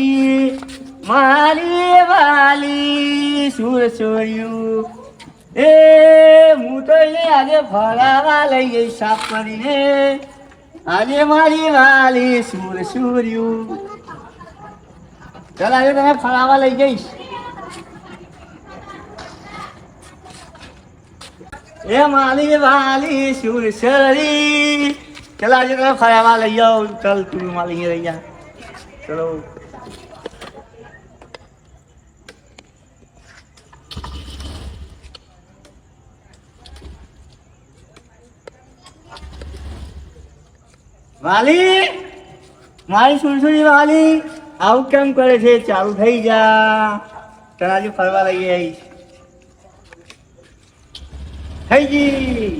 સુરસુરી મારી વાલી સુરસુર્યું એ હું તો આજે ફરાવા લઈ ગઈ સાફ કરીને આજે મારી વાલી સુરસુર્યું ચાલ આજે તને ફરાવા લઈ જઈશ એ મારી વાલી સુરસુરી ચાલ આજે તને ફરાવા લઈ જાઉં ચાલ તું મારી રહી જા ચલો વાલી મારી સુરસુરી વાલી આવું કેમ કરે છે ચાલુ થઈ જા તરાજુ ફરવા લઈ આવીશ થઈ ગઈ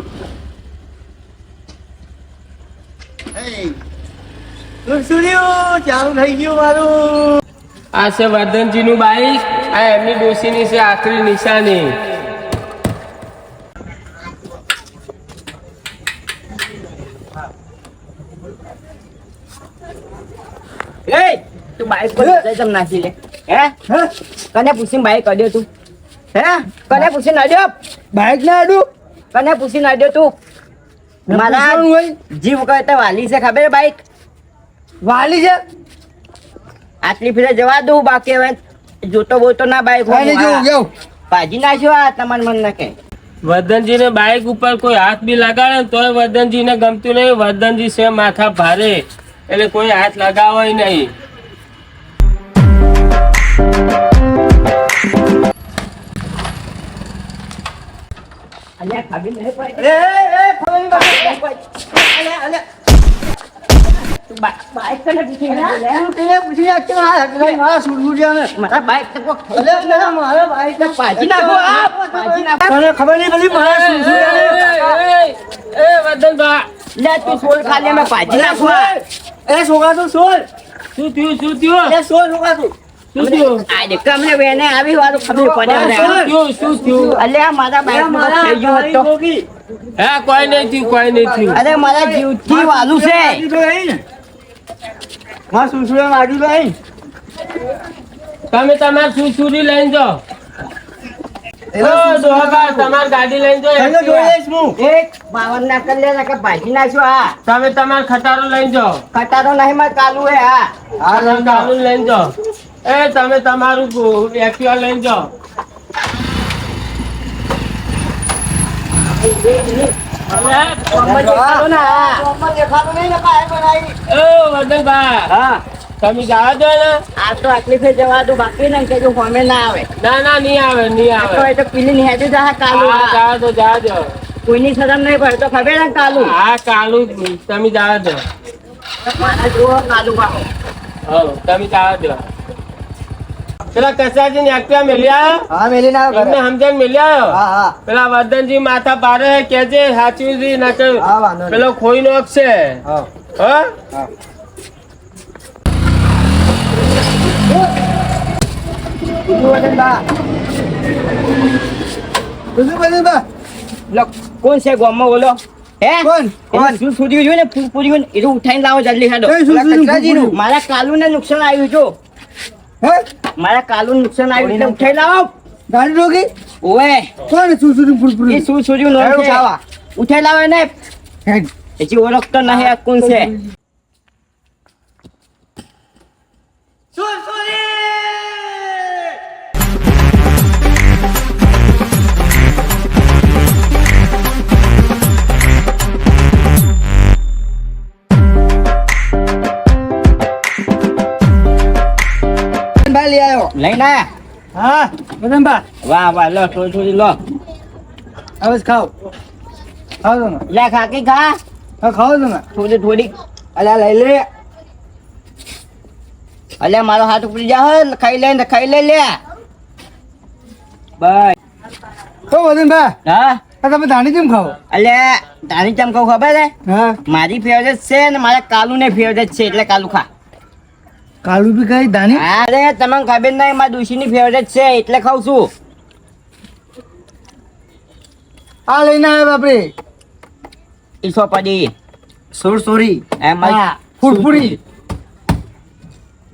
સુરસુરી ચાલુ થઈ ગયું મારું આ છે વર્ધનજી નું બાઈક આ એમની ડોશીની છે આખરી નિશાની તું બાઈક પર જમ નાખી લે હે કને પૂછીને બાઈક અડ્યો તું હે કને પૂછીને અડ્યો બાઈક ના આડું કને પૂછીને અડ્યો તું મારા જીવ કરતા વાલી છે ખબર બાઈક વાલી છે આટલી ફેરે જવા દઉં બાકી હવે જોતો બોતો ના બાઈક ભાજી નાખ્યો આ તમાર મન ના કે વર્ધનજી ને બાઈક ઉપર કોઈ હાથ બી લગાડે ને તોય વર્ધનજી ને ગમતું નહીં વર્ધનજી છે માથા ભારે એટલે કોઈ હાથ લગાવે નહીં અલ્યા ખબર નહીં પડી તું બાઈક કને પૂછીને મારા સુરસુરિયાને મારા બાઈક તો મારા બાઈક ભાજી નાખો ભાજી નાખો તને ખબર નહીં પડી મારા સુરસુરિયાને એ વર્ધનભા લે તું સોલ ખાલી અમે ભાજી નાખો એ છોકરા તું સોલ શું થયું એ સોલ છોકરા તું શું થયું આ દેખ અમને વેને આવી વાળું ખબર પડે શું થયું અલ્યા મારા બાઈક માં થઈ ગયું હતું હે કોઈ નહીં થયું અરે મારા જીવથી વાલું છે મારા સુરસુરિયા લાગ્યું તો અહીં તમે તમાર સુરસુરી લઈને જાઓ તમાર ગાડી લઈને જાઓ એક બાવન ના કર લે કે ભાજી નાખ્યો હા તમે તમાર ખટારો લઈને જાઓ કટારો નહીં માં ચાલુ હે હા ચાલુ લઈને જાઓ એ તમે તમારું એક્ટિવા લઈને જાઓ વર્ધનભા હા તમે જવા દો ને આ તો આટલી ફેર જવા દઉં બાકી નહીં કે ફોમે ના આવે ના નહીં આવે તો પીલી ની હેડી જા કાલુ જવા દો કોઈની શરમ નહીં પડે તો ખબર ને કાલુ હા કાલુ તમે જવા દો મારા જુઓ કાલુ બાપુ તમે જવા દો પેલા કસાજી ને એક્ટિવા મેલી આવ્યો હા મેલી ના એમને સમજણ મેલી આવ્યો હા હા પેલા વર્ધનજી માથા પારે કેજે સાચવી નકર હા વાંધો પેલો ખોઈ નો છે હા હા કોણ છે ગોમમાં બોલો હે કોણ? શું સુધ્યું છે ને પૂરી એટલું ઉઠાઈને લાવો જલ્દી હેડો કઈ શું સુધ્યું? મારા કાલુ ને નુકસાન આવ્યું છો હે મારા કાલુ નુકસાન આવ્યું એટલે ઉઠાઈ લાવો ગાડી રોકી ઓએ કોણ સુરસુરી ફૂલફૂલ એ શું સુધ્યું નો હેડ છે ઉઠાવા. ઉઠાઈ લાવો ને હેડ હજી ઓળખતો નહીં આ કોણ છે લઈ આવ્યો લઈને આયા હા બદનબા વાહ વાહ લો થોડી લો હવે ખાઓ ખાઓ તમે લે ખાકી ખા હા ખાઓ તમે થોડી અલ્યા લઈ લે અલ્યા મારો હાથ ઉપડી જા ખાઈ લે લે બસ તો બદનબા હા આ તમે ધાણી કેમ ખાઓ અલ્યા તારી ચમ કહું ખબર છે હા મારી ફેવરેટ છે ને મારા કાલુ ને ફેવરેટ છે એટલે કાલુ ખા કાલુ બી ખાઈ ધાણી અરે તમને ખબર નહીં મારા ડોશી ની ફેવરેટ છે એટલે ખાઉં છું આ લઈને આવ્યા બાપરે ઈસો પડી સુરસુરી એમ હા ફૂરફૂરી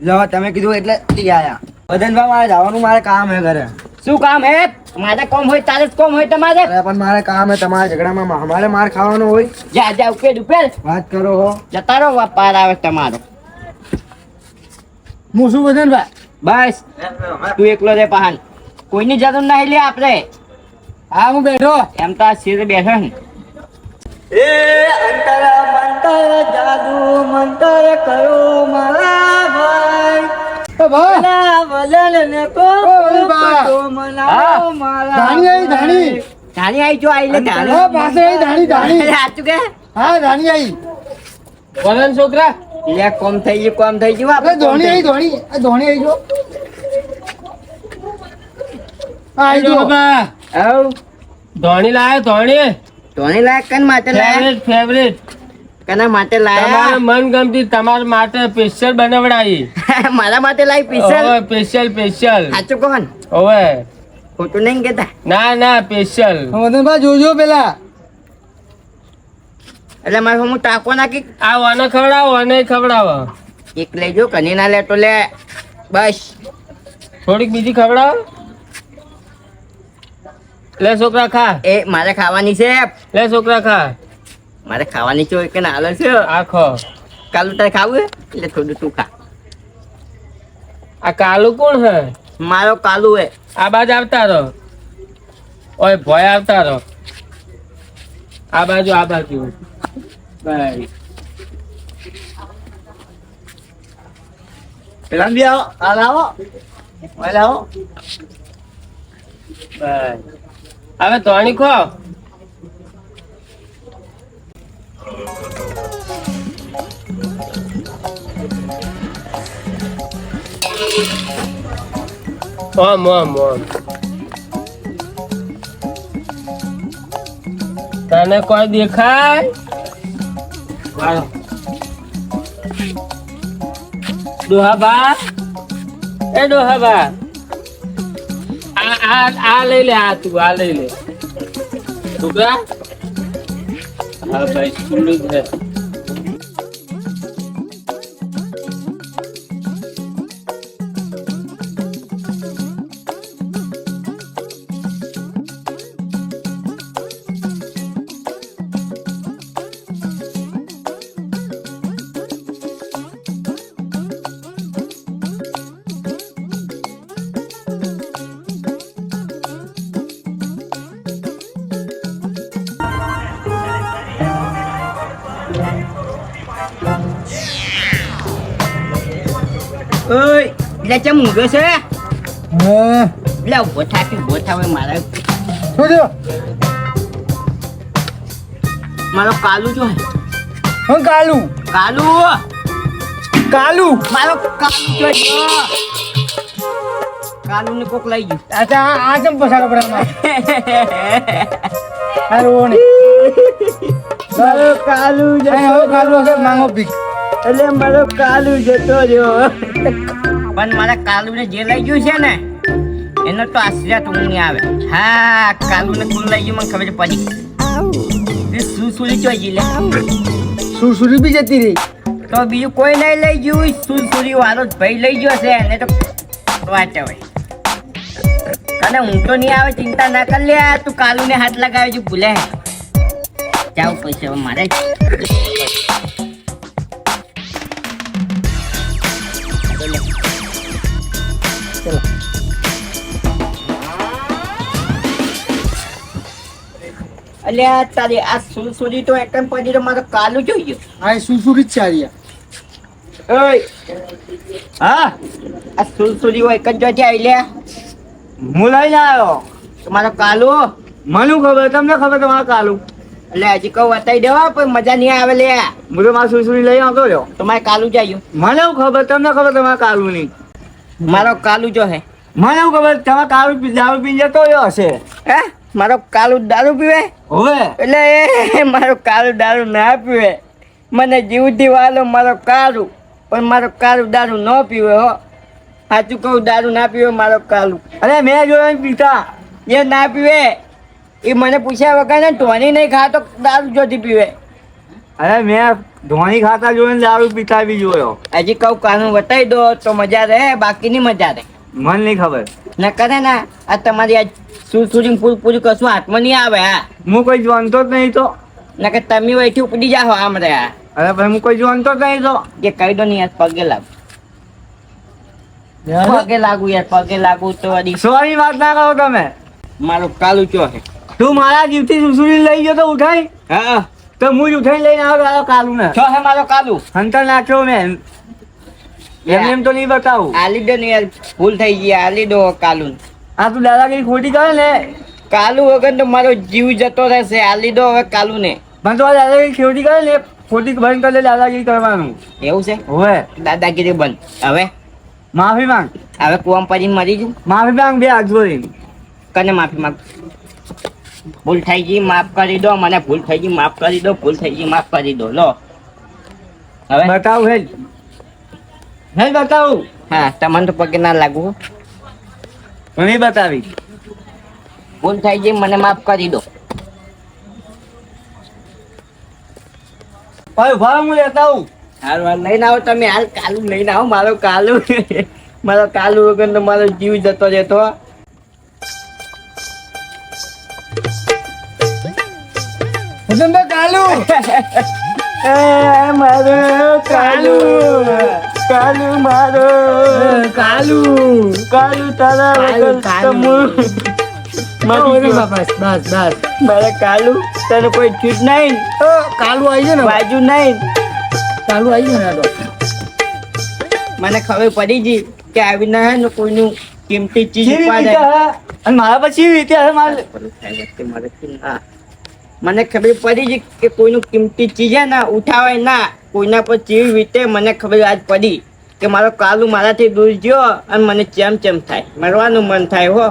લો તમે કીધું એટલે લઈ આયા વદનભાઈ મારે જવાનું મારે કામ હે ઘરે શું કામ હે? મારે કોમ હોય તારે જ કોમ હોય તમારે. અરે પણ મારે કામ હે તમારા ઝઘડામાં અમારે માર ખાવાનો હોય જા જા ઉપેર ઉપેર વાત કરો હો જતા રહો પાર આવે તમારો. હું શું વદનભાઈ બસ તું એકલો રે પહાન કોઈની જરૂર નહીં લે આપણે. હા હું બેઠો એમ તો આ શેર બેઠો ને. એ અંતર મંતર જાદુ મંતર કરો મારા ભાઈ ભલા વલન ને કો તો મનાવો મારા ધાણી આવી જો આઈ લે ધાણી. હા, પાસે આવી ધાણી. સાચું કે હા ધાણી આવી વલણ છોકરા લે કોમ થઈ ગયું આપણે ધોણી આવી જો આઈ જો બાબા આવ ધોણી લાયો ધોણી ધોની લાયક કન માટે લાયા ફેવરેટ કના માટે તમારે લાયા મનગમતી તમારા માટે સ્પેશિયલ બનાવડાવી મારા માટે લાવી સ્પેશિયલ. સ્પેશિયલ સાચું કોણ ઓવે ખોટું નહીં કેતા. ના સ્પેશિયલ વદનભાઈ જોજો પેલા એટલે મારે હું ટાકો નાખી આ વાને ખવડાવો એક લેજો કની ના લે તો લે બસ. થોડીક બીજી ખવડાવો લે છોકરા ખા એ મારે ખાવાની છે લે છોકરા ખા મારે ખાવાની છે કે ના હાલે છે આખો કાલું તારે ખાવું હે? એટલે થોડું તું ખા. આ કાલુ કોણ હે મારો કાલું હે. આ બાજુ આવતા રહો ઓય ભોય આવતા રહો આ બાજુ બાય પેલા બી આવો હાલ આવો આવો બાય હવે તોણી ખો ઓમ તને કોઈ દેખાય ડોહાબા એ ડોહાબા આ લઈ લે તું આ લઈ લે છોકરા હા ભાઈ ખુલ્લું જ રહે ઓય એટલે ચમ ઊંઘે છે હા એટલે ઉભો થાવે મારા છોડ્યો મારો કાલું જો હે. હું કાલુ મારો કાલું જો કાલું ને કોક લઈ ગયું. અચ્છા આ ચમ પસારો પડે હારું ને મારો કાલું કાલુ હશે માંગો ભીખ એટલે મારો કાલું જતો રહ્યો. પણ મારા કાલુ ને જે લઈ ગયું છે ને એનો તો આશ્ચર્ય તો નહીં આવે. હા કાલુ ને કોણ લઈ ગયું મને ખબર પડી. શું સુરી ચોઈ લે સુરસુરી બી જતી રહી તો બીજું કોઈ નહીં લઈ ગયું. શું સુરી વાળો જ ભાઈ લઈ ગયો છે એને તો વાત હોય. અને હું તો નહીં આવે ચિંતા ના કર લે. તું કાલુ ને હાથ લગાવે છે ભૂલે જાવ પછી હવે મારે અલ્યા તારી આ સુરસુરી તો એકદમ પડી તો મારો કાલું જોઈએ. આ સુરસુરી જ ચાલ્યા ઓય હા આ સુરસુરી હોય એક જ જોતી આવી લે. હું લઈને આવ્યો તમારો કાલુ મને ખબર તમને ખબર તમારા કાલુ એટલે હજી કહું બતાવી દેવા પણ મજા નહીં આવે લે. હું તો મારા સુરસુરી લઈ આવતો રહ્યો તમારે કાલુ જાયું મને એવું ખબર તમને ખબર તમારા કાલુ નહીં મારો કાલુ જો હે મને એવું ખબર તમારા કાલુ દારૂ પી જતો રહ્યો હશે હે મારો કાલુ દારૂ પીવે હવે એટલે એ મારો કાલુ દારૂ ના પીવે. મને જીવથી વાલો મારો કાલુ પણ મારો કાલુ દારૂ ન પીવે હો. સાચું કહું દારૂ ના પીવે મારો કાલુ. અરે મેં જોયો પીતા એ ના પીવે એ મને પૂછ્યા વગર ને ટોની નહીં ખાતો દારૂ જોતી પીવે. અરે મેં ધોણી ખાતા જોઈને દારૂ પીતા બી જોયો. હજી કહું કાનૂન બતાવી દો તો મજા રહે, બાકી નહીં મજા રહે. મને નહીં ખબર. ન કરે ને આ તમારી આ સુરસુરી પૂરું કશું હાથમાં નહીં આવે. હા હું કોઈ જાણતો જ નહીં તો. ન કે તમે વહીથી ઉપડી જાઓ આમ રહ્યા. અરે ભાઈ હું કોઈ જાણતો જ નહીં તો. એ કહી દો ને યાર, પગે લાગુ, પગે લાગુ યાર, પગે લાગુ તો વળી સોરી વાત ના કરો તમે. મારું કાલું ચો છે. તું મારા જીવથી સુસુરી લઈ ગયો તો ઉઠાઈ હા તો હું જ ઉઠાઈ લઈને આવ્યો કાલુ ને. છો હે મારો કાલું. હંતર નાખ્યો મેં. એમ તો નહીં બતાવું. આલી દો ને યાર, ભૂલ થઈ ગઈ, આલી દો કાલું. આ તું દાદાગીરી ખોટી કરે ને. કાલું વગર તો મારો જીવ જતો રહેશે. આલી દો હવે કાલું ને. પણ તો આ દાદાગીરી ખોટી કરે ને ખોટી બંધ કરી લે દાદાગીરી કરવાનું. એવું છે? હવે દાદાગીરી બંધ. હવે માફી માંગ. હવે કુવામ પડીને મરી જુ. માફી માંગ બે હાથ જોડીને. કને માફી માંગ? ભૂલ થઈ ગઈ, માફ કરી દો મને. ભૂલ થઈ ગઈ, માફ કરી દો. ભૂલ થઈ ગઈ, માફ કરી દો. લો હવે બતાવું હેજ બતાવું. હા, તમને તો પગે ના લાગુ. નહીં બતાવી. ભૂલ થઈ ગઈ, મને માફ કરી દો. ભાઈ ઉભા રહો, હું લેતા આવું. હાલ હાલ લઈને આવો તમે. હાલ કાલું લઈને આવો. મારો કાલું મારો કાલું વગર તો મારો જીવ જતો રહેતો. કાલુ મારો કાલુ કાલુ મારો કાલુ કાલુ તારા વગર તો બસ મારા કાલું તને કોઈ છૂટ નહીં. કાલુ આવી છે ને બાજુ નહીં. કાલુ આવી છે ને મને ખબર પડી ગઈ કે આવી ના ને કોઈનું કિંમતી ચીજ કેવી ઉપાડે. રીતે હે? અને મારા પછી એવી રીતે હે મારે. મને ખબર પડી ગઈ કે કોઈનું કિંમતી ચીજ હે ને ઉઠાવાય ના. કોઈના પર ચીવી વીતે મને ખબર આજ પડી કે મારો કાલું મારાથી દૂર ગયો અને મને ચેમ થાય, મરવાનું મન થાય હો.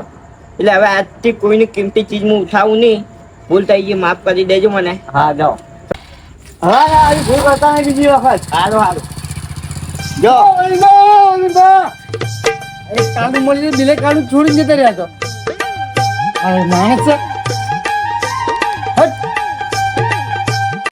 એટલે હવે આજથી કોઈની કિંમતી ચીજ હું ઉઠાવું નહીં. ભૂલ થઈ ગઈ, માફ કરી દેજો મને. હા જાઓ. હા આવી ભૂલ કરતા નહીં બીજી વખત. સારું સારું જો. કાલુ મળી દિલે કાલુ છોડીને જતા રહ્યા તો માણસ છે